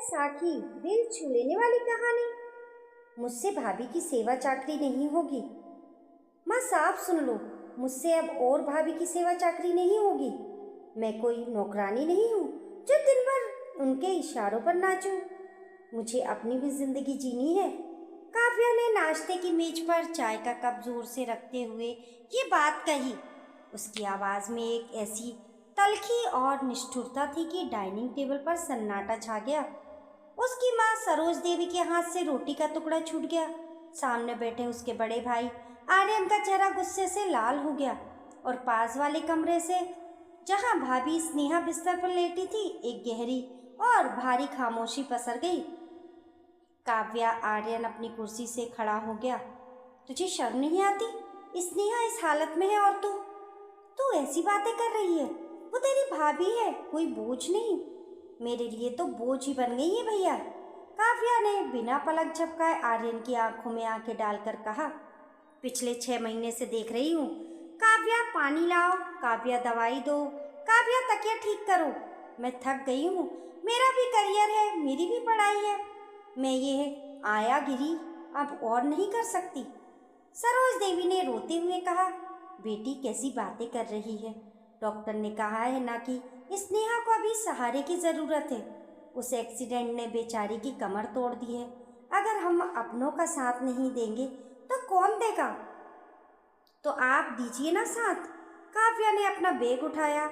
साखी, दिल छू लेने वाली कहानी। मुझसे भाभी की सेवा चाकरी नहीं होगी। माँ साफ सुन लो, मुझसे अब और भाभी की सेवा चाकरी नहीं होगी। मैं कोई नौकरानी नहीं हूँ जो दिन भर उनके इशारों पर नाचूं। मुझे अपनी भी जिंदगी जीनी है। काव्या ने नाश्ते की मेज पर चाय का कप जोर से रखते हुए ये बात कही। उसकी आवाज में एक ऐसी तलखी और निष्ठुरता थी कि डाइनिंग टेबल पर सन्नाटा छा गया। उसकी माँ सरोज देवी के हाथ से रोटी का टुकड़ा छूट गया। सामने बैठे उसके बड़े भाई आर्यन का चेहरा गुस्से से लाल हो गया और पास वाले कमरे से, जहाँ भाभी स्नेहा बिस्तर पर लेटी थी, एक गहरी और भारी खामोशी पसर गई। काव्या, आर्यन अपनी कुर्सी से खड़ा हो गया। तुझे शर्म नहीं आती? स्नेहा इस हालत में है और तू ऐसी बातें कर रही है। वो तेरी भाभी है, कोई बोझ नहीं। मेरे लिए तो बोझ ही बन गई है भैया। काव्या ने बिना पलक झपकाए आर्यन की आंखों में आंखें डालकर कहा। पिछले 6 महीने से देख रही हूँ। काव्या पानी लाओ, काव्या दवाई दो, काव्या तकिया ठीक करो। मैं थक गई हूँ। मेरा भी करियर है, मेरी भी पढ़ाई है। मैं ये आया गिरी अब और नहीं कर सकती। सरोज देवी ने रोते हुए कहा। बेटी कैसी बातें कर रही है? डॉक्टर ने कहा है ना कि स्नेहा को अभी सहारे की ज़रूरत है। उस एक्सीडेंट ने बेचारी की कमर तोड़ दी है। अगर हम अपनों का साथ नहीं देंगे तो कौन देगा? तो आप दीजिए ना साथ। काव्या ने अपना बैग उठाया।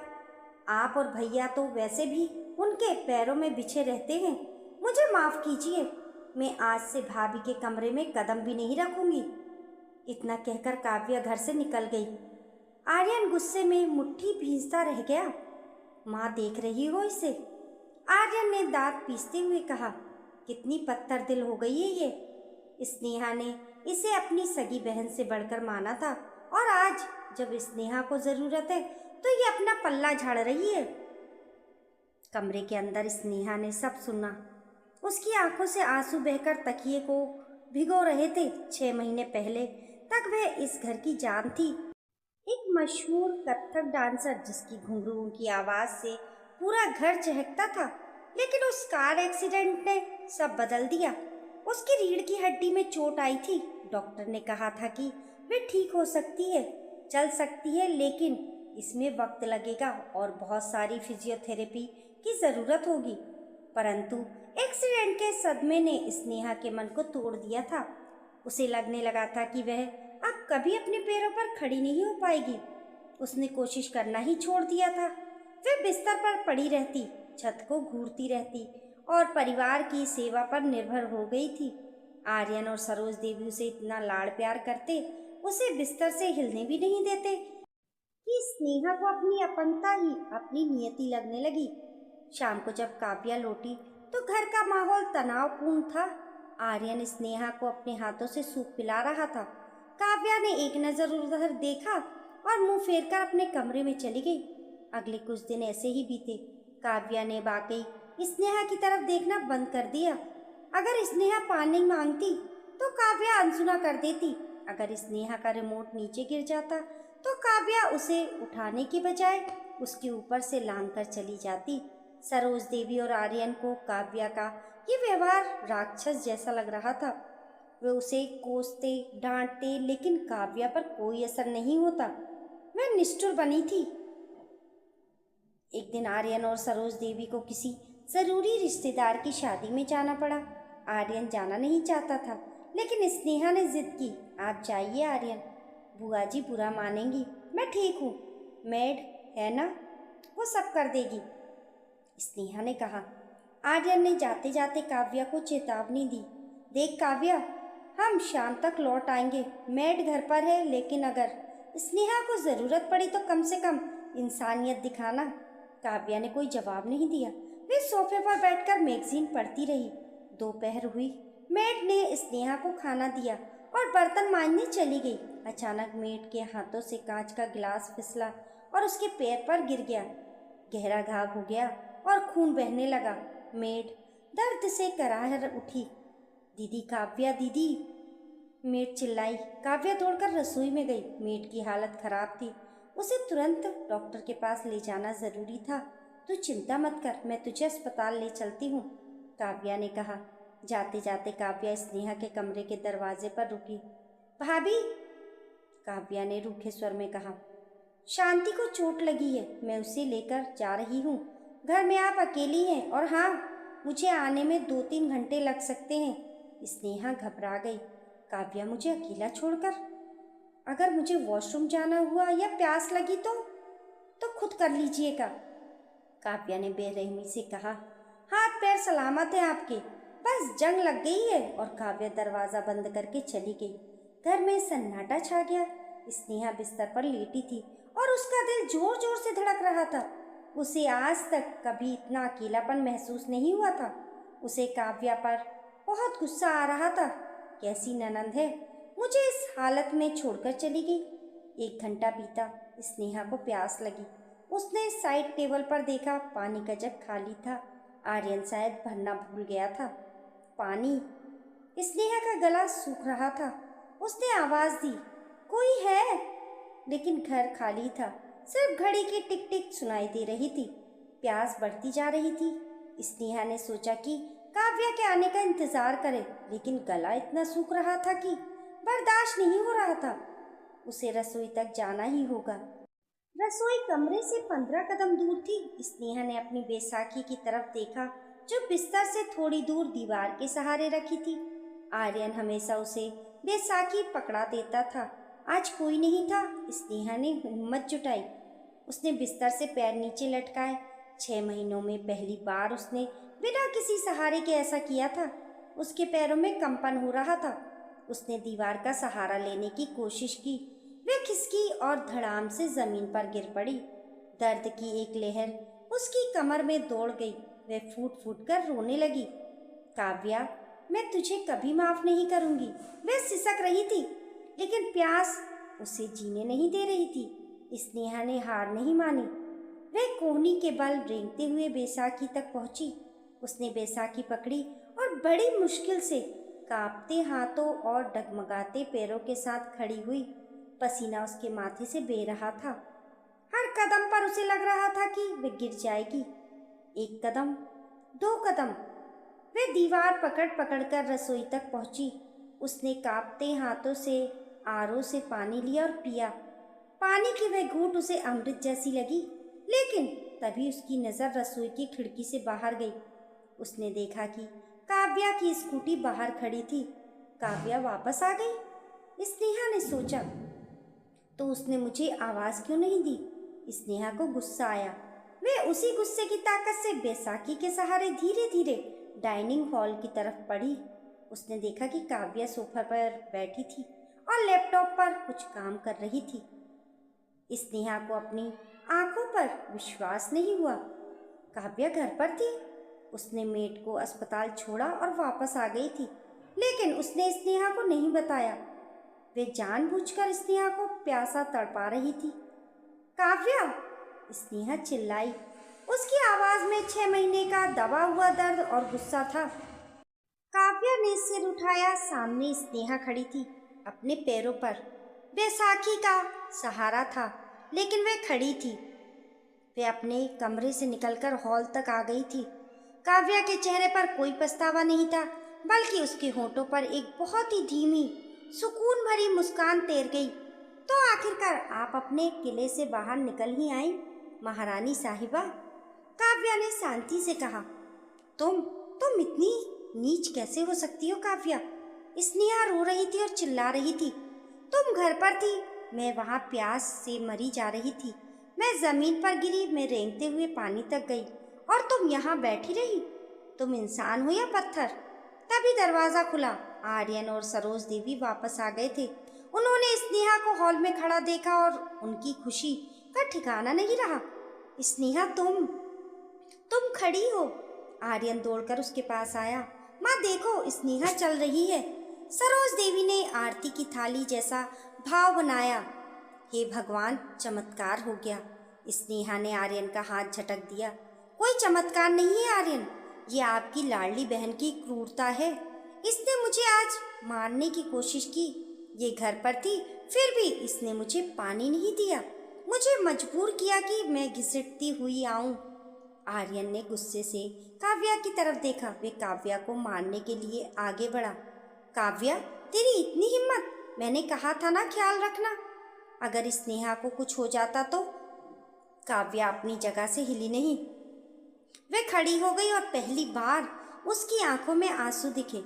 आप और भैया तो वैसे भी उनके पैरों में बिछे रहते हैं। मुझे माफ़ कीजिए, मैं आज से भाभी के कमरे में कदम भी नहीं रखूंगी। इतना कहकर काव्या घर से निकल गई। आर्यन गुस्से में मुट्ठी भींचता रह गया। माँ देख रही हो इसे? आर्यन ने दांत पीसते हुए कहा। कितनी पत्थर दिल हो गई है ये। स्नेहा ने इसे अपनी सगी बहन से बढ़कर माना था और आज जब स्नेहा को ज़रूरत है तो ये अपना पल्ला झाड़ रही है। कमरे के अंदर स्नेहा ने सब सुना। उसकी आंखों से आंसू बहकर तकिए को भिगो रहे थे। 6 महीने पहले तक वह इस घर की जान थी। एक मशहूर कथक डांसर जिसकी घुंघरूओं की आवाज़ से पूरा घर चहकता था। लेकिन उस कार एक्सीडेंट ने सब बदल दिया। उसकी रीढ़ की हड्डी में चोट आई थी। डॉक्टर ने कहा था कि वे ठीक हो सकती है, चल सकती है, लेकिन इसमें वक्त लगेगा और बहुत सारी फिजियोथेरेपी की ज़रूरत होगी। परंतु एक्सीडेंट के सदमे ने स्नेहा के मन को तोड़ दिया था। उसे लगने लगा था कि वह अब कभी अपने पैरों पर खड़ी नहीं हो पाएगी। उसने कोशिश करना ही छोड़ दिया था। वह बिस्तर पर पड़ी रहती, छत को घूरती रहती और परिवार की सेवा पर निर्भर हो गई थी। आर्यन और सरोज देवी उसे इतना लाड़ प्यार करते, उसे बिस्तर से हिलने भी नहीं देते कि स्नेहा को अपनी अपनता ही अपनी नियति लगने लगी। शाम को जब काव्या लौटी तो घर का माहौल तनावपूर्ण था। आर्यन स्नेहा को अपने हाथों से सूप पिला रहा था। काव्या ने एक नज़र उधर देखा और मुंह फेरकर अपने कमरे में चली गई। अगले कुछ दिन ऐसे ही बीते। काव्या ने वाकई स्नेहा की तरफ देखना बंद कर दिया। अगर स्नेहा पानी मांगती तो काव्या अनसुना कर देती। अगर स्नेहा का रिमोट नीचे गिर जाता तो काव्या उसे उठाने की बजाय उसके ऊपर से लांघ कर चली जाती। सरोज देवी और आर्यन को काव्या का ये व्यवहार राक्षस जैसा लग रहा था। वे उसे कोसते, डांटते, लेकिन काव्या पर कोई असर नहीं होता। वह निष्ठुर बनी थी। एक दिन आर्यन और सरोज देवी को किसी ज़रूरी रिश्तेदार की शादी में जाना पड़ा। आर्यन जाना नहीं चाहता था, लेकिन स्नेहा ने जिद की। आप जाइए आर्यन, बुआ जी बुरा मानेंगी। मैं ठीक हूँ, मेड है ना, वो सब कर देगी, स्नेहा ने कहा। आर्यन ने जाते जाते काव्या को चेतावनी दी। देख काव्या, हम शाम तक लौट आएंगे। मेड घर पर है, लेकिन अगर स्नेहा को ज़रूरत पड़ी तो कम से कम इंसानियत दिखाना। काव्या ने कोई जवाब नहीं दिया। वे सोफे पर बैठकर मैगजीन पढ़ती रही। दोपहर हुई। मेड ने स्नेहा को खाना दिया और बर्तन मांजने चली गई। अचानक मेड के हाथों से कांच का गिलास फिसला और उसके पैर पर गिर गया। गहरा घाव हो गया और खून बहने लगा। मेड दर्द से कराह उठी। दीदी, काव्या दीदी, मेड चिल्लाई। काव्या दौड़कर रसोई में गई। मेड की हालत खराब थी। उसे तुरंत डॉक्टर के पास ले जाना जरूरी था। तू चिंता मत कर, मैं तुझे अस्पताल ले चलती हूँ, काव्या ने कहा। जाते जाते काव्या स्नेहा के कमरे के दरवाजे पर रुकी। भाभी, काव्या ने रूखे स्वर में कहा, शांति को चोट लगी है, मैं उसे लेकर जा रही हूँ। घर में आप अकेली हैं और हाँ, मुझे आने में 2-3 घंटे लग सकते हैं। स्नेहा घबरा गई। काव्या, मुझे अकेला छोड़कर? अगर मुझे वॉशरूम जाना हुआ या प्यास लगी तो खुद कर लीजिएगा, काव्या ने बेरहमी से कहा। हाथ पैर सलामत है आपके, बस जंग लग गई है। और काव्या दरवाज़ा बंद करके चली गई। घर में सन्नाटा छा गया। स्नेहा बिस्तर पर लेटी थी और उसका दिल जोर जोर से धड़क रहा था। उसे आज तक कभी इतना अकेलापन महसूस नहीं हुआ था। उसे काव्या पर बहुत गुस्सा आ रहा था। कैसी ननंद है, मुझे इस हालत में छोड़कर चली गई। 1 घंटा बीता। स्नेहा को प्यास लगी। उसने साइड टेबल पर देखा, पानी का जग खाली था। आर्यन शायद भरना भूल गया था। पानी। स्नेहा का गला सूख रहा था। उसने आवाज़ दी, कोई है? लेकिन घर खाली था। सिर्फ घड़ी की टिक टिक सुनाई दे रही थी। प्यास बढ़ती जा रही थी। स्नेहा ने सोचा कि काव्या के आने का इंतजार करे, लेकिन गला इतना सूख रहा था कि बर्दाश्त नहीं हो रहा था। उसे रसोई तक जाना ही होगा। रसोई कमरे से 15 कदम दूर थी। स्नेहा ने अपनी बैसाखी की तरफ देखा, जो बिस्तर से थोड़ी दूर दीवार के सहारे रखी थी। आर्यन हमेशा उसे बैसाखी पकड़ा देता था। आज कोई नहीं था। स्नेहा ने हिम्मत जुटाई। उसने बिस्तर से पैर नीचे लटकाए। 6 महीनों में पहली बार उसने बिना किसी सहारे के ऐसा किया था। उसके पैरों में कंपन हो रहा था। उसने दीवार का सहारा लेने की कोशिश की। वे खिसकी और धड़ाम से जमीन पर गिर पड़ी। दर्द की एक लहर उसकी कमर में दौड़ गई। वह फूट फूट कर रोने लगी। काव्या, मैं तुझे कभी माफ नहीं करूंगी। वह सिसक रही थी, लेकिन प्यास उसे जीने नहीं दे रही थी। स्नेहा ने हार नहीं मानी। वह कोहनी के बल रेंगते हुए बैसाखी तक पहुंची। उसने बैसाखी पकड़ी और बड़ी मुश्किल से कांपते हाथों और डगमगाते पैरों के साथ खड़ी हुई। पसीना उसके माथे से बह रहा था। हर कदम पर उसे लग रहा था कि वह गिर जाएगी। 1 कदम, 2 कदम। वह दीवार पकड़ पकड़ कर रसोई तक पहुंची। उसने कांपते हाथों से आरओ से पानी लिया और पिया। पानी की वह घूंट उसे अमृत जैसी लगी। लेकिन तभी उसकी नज़र रसोई की खिड़की से बाहर गई। उसने देखा कि काव्या की स्कूटी बाहर खड़ी थी। काव्या वापस आ गई। स्नेहा ने सोचा, तो उसने मुझे आवाज़ क्यों नहीं दी? स्नेहा को गुस्सा आया। वह उसी गुस्से की ताकत से बैसाखी के सहारे धीरे धीरे डाइनिंग हॉल की तरफ बढ़ी। उसने देखा कि काव्या सोफा पर बैठी थी और लैपटॉप पर कुछ काम कर रही थी। स्नेहा को अपनी आंखों पर विश्वास नहीं हुआ। काव्या घर पर थी। उसने मेड को अस्पताल छोड़ा और वापस आ गई थी, लेकिन उसने स्नेहा को नहीं बताया। वे जानबूझकर स्नेहा को प्यासा तड़पा रही थी। काव्या, स्नेहा चिल्लाई। उसकी आवाज़ में 6 महीने का दबा हुआ दर्द और गुस्सा था। काव्या ने सिर उठाया। सामने स्नेहा खड़ी थी, अपने पैरों पर। बैसाखी का सहारा था, लेकिन वह खड़ी थी। वह अपने कमरे से निकलकर हॉल तक आ गई थी। काव्या के चेहरे पर कोई पछतावा नहीं था, बल्कि उसके होठों पर एक बहुत ही धीमी, सुकून भरी मुस्कान तैर गई। तो आखिरकार आप अपने किले से बाहर निकल ही आई, महारानी साहिबा, काव्या ने शांति से कहा। तुम इतनी नीच कैसे हो सकती हो काव्या? स्नेहा रो रही थी और चिल्ला रही थी। तुम घर पर थी, मैं वहाँ प्यास से मरी जा रही थी। मैं जमीन पर गिरी, मैं रेंगते हुए पानी तक गई और तुम यहाँ बैठी रही। तुम इंसान हो या पत्थर? तभी दरवाज़ा खुला। आर्यन और सरोज देवी वापस आ गए थे। उन्होंने स्नेहा को हॉल में खड़ा देखा और उनकी खुशी का ठिकाना नहीं रहा। स्नेहा, तुम खड़ी हो। आर्यन दौड़कर उसके पास आया। माँ देखो, स्नेहा चल रही है। सरोज देवी ने आरती की थाली जैसा भाव बनाया। हे भगवान, चमत्कार हो गया। स्नेहा ने आर्यन का हाथ झटक दिया। कोई चमत्कार नहीं है आर्यन, ये आपकी लाडली बहन की क्रूरता है। इसने मुझे आज मारने की कोशिश की। ये घर पर थी, फिर भी इसने मुझे पानी नहीं दिया। मुझे मजबूर किया कि मैं घिसटती हुई आऊं। आर्यन ने गुस्से से काव्या की तरफ देखा। वे काव्या को मारने के लिए आगे बढ़ा। काव्या, तेरी इतनी हिम्मत! मैंने कहा था ना ख्याल रखना, अगर स्नेहा को कुछ हो जाता तो। काव्या अपनी जगह से हिली नहीं। वह खड़ी हो गई और पहली बार उसकी आंखों में आंसू दिखे।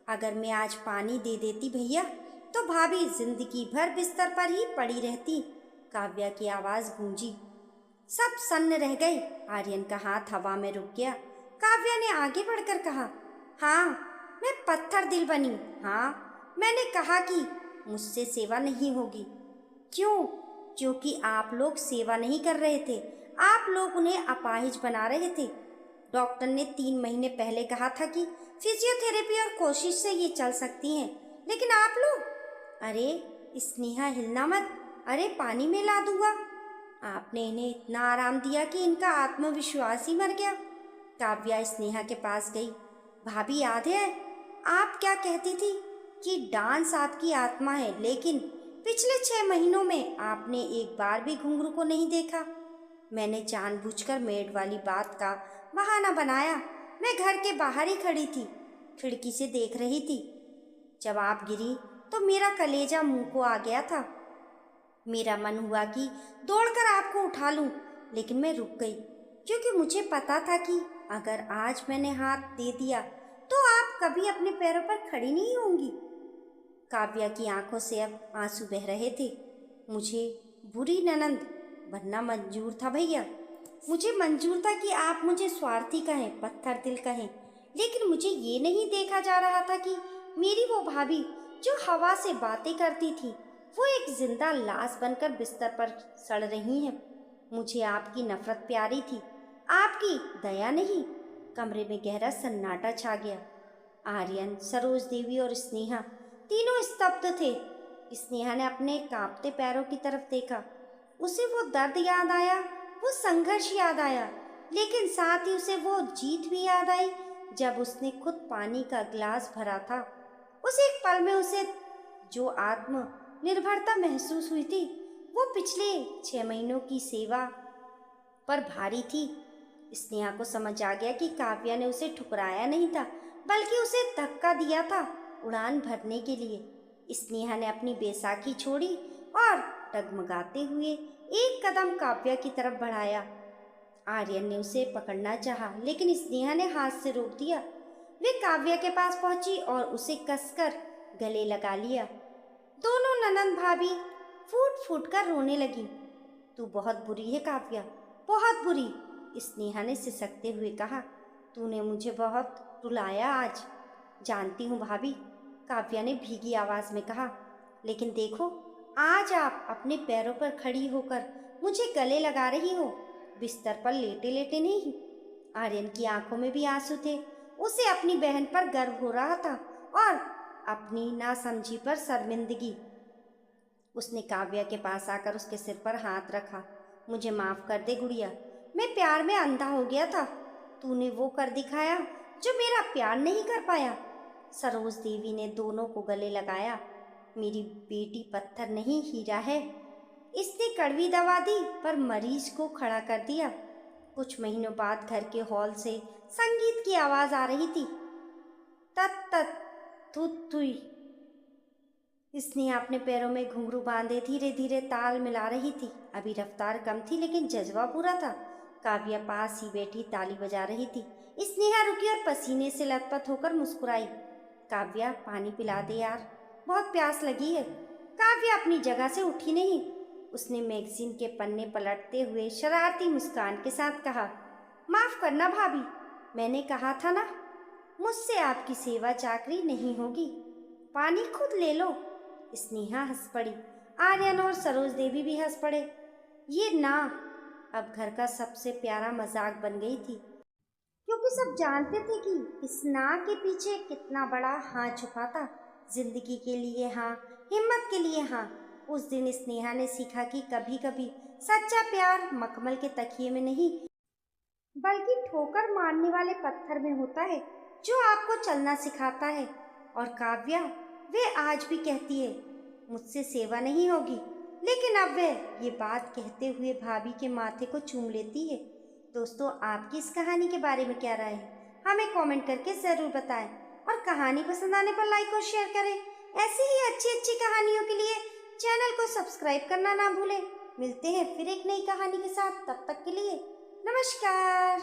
अगर मैं आज पानी दे देती भैया तो भाभी जिंदगी भर बिस्तर पर ही पड़ी रहती। काव्या की आवाज गूंजी। सब सन्न रह गए। आर्यन का हाथ हवा में रुक गया। काव्या ने आगे बढ़कर कहा, हाँ, मैं पत्थर दिल बनी। हाँ, मैंने कहा कि मुझसे सेवा नहीं होगी। क्यों? क्योंकि आप लोग सेवा नहीं कर रहे थे, आप लोग उन्हें अपाहिज बना रहे थे। डॉक्टर ने 3 महीने पहले कहा था कि फिजियोथेरेपी और कोशिश से ये चल सकती हैं, लेकिन आप लोग। अरे स्नेहा, हिलना मत। अरे पानी में ला दूंगा। आपने इन्हें इतना आराम दिया कि इनका आत्मविश्वास ही मर गया। काव्या स्नेहा के पास गई। भाभी, याद है आप क्या कहती थी कि डांस आपकी आत्मा है, लेकिन पिछले 6 महीनों में आपने एक बार भी घुंघरू को नहीं देखा। मैंने जानबूझकर मेड वाली बात का बहाना बनाया। मैं घर के बाहर ही खड़ी थी, खिड़की से देख रही थी। जब आप गिरी तो मेरा कलेजा मुंह को आ गया था। मेरा मन हुआ कि दौड़कर आपको उठा लूं, लेकिन मैं रुक गई, क्योंकि मुझे पता था कि अगर आज मैंने हाथ दे दिया तो आप कभी अपने पैरों पर खड़ी नहीं होंगी। काव्या की आंखों से अब आंसू बह रहे थे। मुझे बुरी ननंद बनना मंजूर था भैया। मुझे मंजूर था कि आप मुझे स्वार्थी कहें, पत्थर दिल कहें, लेकिन मुझे ये नहीं देखा जा रहा था कि मेरी वो भाभी जो हवा से बातें करती थी, वो एक जिंदा लाश बनकर बिस्तर पर सड़ रही हैं। मुझे आपकी नफरत प्यारी थी, आपकी दया नहीं। कमरे में गहरा सन्नाटा छा गया। आर्यन, सरोज देवी और स्नेहा तीनों स्तब्ध थे। स्नेहा ने अपने कांपते पैरों की तरफ देखा। उसे वो दर्द याद आया, वो संघर्ष याद आया, लेकिन साथ ही उसे वो जीत भी याद आई जब उसने खुद पानी का गिलास भरा था। उस एक पल में उसे जो आत्म निर्भरता महसूस हुई थी, वो पिछले 6 महीनों की सेवा पर भारी थी। स्नेहा को समझ आ गया कि काव्या ने उसे ठुकराया नहीं था, बल्कि उसे धक्का दिया था उड़ान भरने के लिए। स्नेहा ने अपनी बैसाखी छोड़ी और डगमगाते हुए एक कदम काव्या की तरफ बढ़ाया। आर्यन ने उसे पकड़ना चाहा, लेकिन स्नेहा ने हाथ से रोक दिया। वे काव्या के पास पहुंची और उसे कसकर गले लगा लिया। दोनों ननंद भाभी फूट फूट कर रोने लगी। तू बहुत बुरी है काव्या, बहुत बुरी, स्नेहा ने सिसकते हुए कहा। तूने मुझे बहुत रुलाया आज। जानती हूँ भाभी, काव्या ने भीगी आवाज में कहा, लेकिन देखो, आज आप अपने पैरों पर खड़ी होकर मुझे गले लगा रही हो, बिस्तर पर लेटे लेटे नहीं। आर्यन की आंखों में भी आंसू थे। उसे अपनी बहन पर गर्व हो रहा था और अपनी नासमझी पर शर्मिंदगी। उसने काव्या के पास आकर उसके सिर पर हाथ रखा। मुझे माफ कर दे गुड़िया, मैं प्यार में अंधा हो गया था। तूने वो कर दिखाया जो मेरा प्यार नहीं कर पाया। सरोज देवी ने दोनों को गले लगाया। मेरी बेटी पत्थर नहीं, हीरा है। इसने कड़वी दवा दी पर मरीज को खड़ा कर दिया। कुछ महीनों बाद घर के हॉल से संगीत की आवाज आ रही थी। तत तत थुत थुई। स्नेहा अपने पैरों में घुंघरू बांधे धीरे धीरे ताल मिला रही थी। अभी रफ्तार कम थी, लेकिन जज्बा पूरा था। काव्या पास ही बैठी ताली बजा रही थी। स्नेहा रुकी और पसीने से लथपथ होकर मुस्कुराई। काव्या, पानी पिला दे यार, बहुत प्यास लगी है। काव्या अपनी जगह से उठी नहीं। उसने मैगजीन के पन्ने पलटते हुए शरारती मुस्कान के साथ कहा, माफ करना भाभी, मैंने कहा था ना, मुझसे आपकी सेवा चाकरी नहीं होगी। पानी खुद ले लो। स्नेहा हंस पड़ी। आर्यन और सरोज देवी भी हंस पड़े। ये ना अब घर का सबसे प्यारा मजाक बन गई थी, क्योंकि सब जानते थे कि इस ना के पीछे कितना बड़ा हाँ छुपा था। जिंदगी के लिए हाँ, हिम्मत के लिए हाँ। उस दिन स्नेहा ने सीखा कि कभी कभी सच्चा प्यार मखमल के तकिए में नहीं, बल्कि ठोकर मारने वाले पत्थर में होता है, जो आपको चलना सिखाता है। और काव्या, वे आज भी कहती है, मुझसे सेवा नहीं होगी, लेकिन अब वे ये बात कहते हुए भाभी के माथे को चूम लेती है। दोस्तों, आपकी इस कहानी के बारे में क्या राय है? हमें कमेंट करके ज़रूर बताएं और कहानी पसंद आने पर लाइक और शेयर करें। ऐसी ही अच्छी अच्छी कहानियों के लिए चैनल को सब्सक्राइब करना ना भूलें। मिलते हैं फिर एक नई कहानी के साथ, तब तक के लिए नमस्कार।